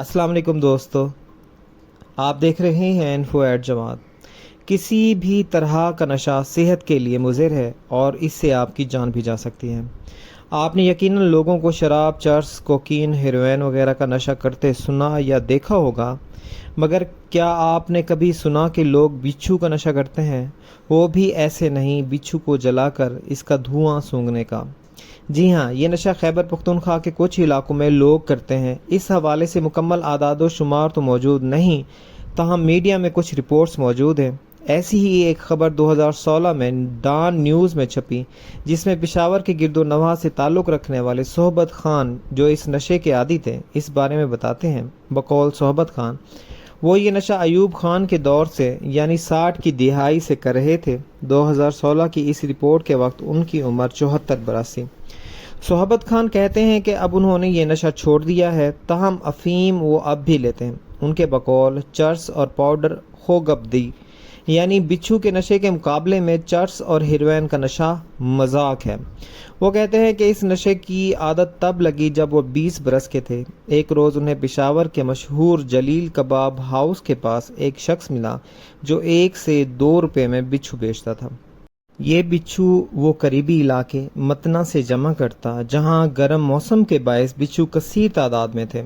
अस्सलाम वालेकुम दोस्तों, आप देख रहे हैं इन्फो एट जमात। किसी भी तरह का नशा सेहत के लिए मुज़िर है और इससे आपकी जान भी जा सकती है। आपने यकीनन लोगों को शराब, चर्स, कोकीन, हेरोइन वगैरह का नशा करते सुना या देखा होगा, मगर क्या आपने कभी सुना कि लोग बिच्छू का नशा करते हैं? वो भी ऐसे नहीं, बिच्छू को जलाकर इसका धुआं सूंघने का। जी हाँ, ये नशा खैबर पख्तूनख्वा के कुछ इलाकों में लोग करते हैं। इस हवाले से मुकम्मल आदाद व शुमार तो मौजूद नहीं, ताहम मीडिया में कुछ रिपोर्ट्स मौजूद हैं। ऐसी ही एक खबर 2016 में डॉन न्यूज़ में छपी, जिसमें पेशावर के गिरदो नवाह से ताल्लुक़ रखने वाले सोहबत खान, जो इस नशे के आदी थे, इस बारे में बताते हैं। बकौल सोहबत खान, वो ये नशा अयूब खान के दौर से यानी 60 की दिहाई से कर रहे थे। 2016 की इस रिपोर्ट के वक्त उनकी उम्र 74 बरस थी। सोहबत खान कहते हैं कि अब उन्होंने ये नशा छोड़ दिया है, ताहम अफीम वो अब भी लेते हैं। उनके बकौल चर्स और पाउडर खोगबदी यानी बिच्छू के नशे के मुकाबले में चर्स और हेरोइन का नशा मजाक है। वो कहते हैं कि इस नशे की आदत तब लगी जब वो 20 बरस के थे। एक रोज़ उन्हें पेशावर के मशहूर जलील कबाब हाउस के पास एक शख्स मिला जो 1 से 2 रुपये में बिच्छू बेचता था। ये बिच्छू वो करीबी इलाके मतना से जमा करता जहां गर्म मौसम के बायस बिच्छू कसीर तादाद में थे।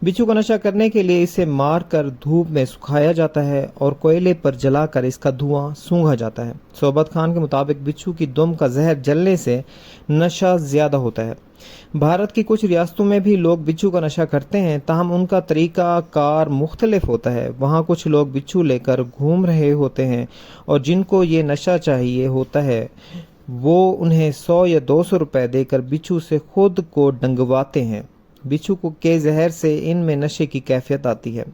बिच्छू का नशा करने के लिए इसे मार कर धूप में सुखाया जाता है और कोयले पर जलाकर इसका धुआं सूंघा जाता है। सोहबत खान के मुताबिक बिच्छू की दुम का जहर जलने से नशा ज्यादा होता है। भारत की कुछ रियासतों में भी लोग बिच्छू का नशा करते हैं, ताहम उनका तरीका कार मुख्तलिफ होता है। वहाँ कुछ लोग बिच्छू लेकर घूम रहे होते हैं और जिनको ये नशा चाहिए होता है वो उन्हें 100 या 200 रुपए देकर बिच्छू से खुद को डंगवाते हैं। बिच्छू के जहर से इनमें नशे की कैफियत आती है।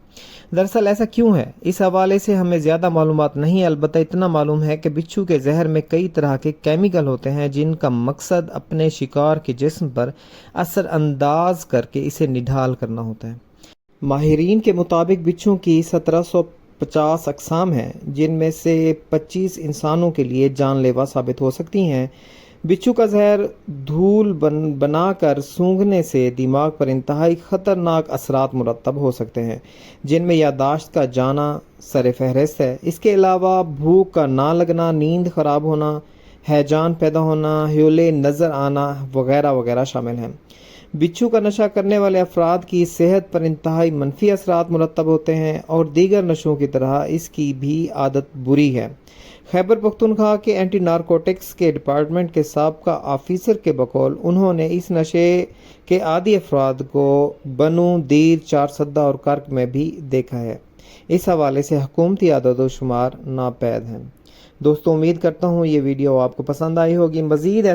दरअसल ऐसा क्यों है, इस हवाले से हमें ज़्यादा मालूमात नहीं, अलबत्ता इतना मालूम है कि बिच्छू के जहर में कई तरह के केमिकल होते हैं जिनका मकसद अपने शिकार के जिस्म पर असर अंदाज करके इसे निढाल करना होता है। माहिरीन के मुताबिक बिच्छू की 1750 अक़साम हैं, जिनमें से 25 इंसानों के लिए जानलेवा साबित हो सकती हैं। बिच्छू का जहर धूल बनाकर सूंघने से दिमाग पर इंतहाई ख़तरनाक असरात मुरतब हो सकते हैं, जिनमें यादाश्त का जाना सर फहरिस्त है। इसके अलावा भूख का ना लगना, नींद ख़राब होना, हैजान पैदा होना, ह्योले नज़र आना वगैरह वगैरह शामिल हैं। बिच्छू का नशा करने वाले अफराद की सेहत पर इंतहाई मनफी असरात मुरतब होते हैं और दीगर नशों की तरह इसकी भी आदत बुरी है। खैबर पख्तूनख्वा के एंटी नारकोटिक्स के डिपार्टमेंट के साबका ऑफिसर के बकौल उन्होंने इस नशे के आदी अफराद को बनू, दीर, चारसद्दा और कर्क में भी देखा है। इस हवाले से हुकूमती आदद व शुमार नापैद हैं। दोस्तों, उम्मीद करता हूँ ये वीडियो आपको पसंद आई होगी। मज़ीद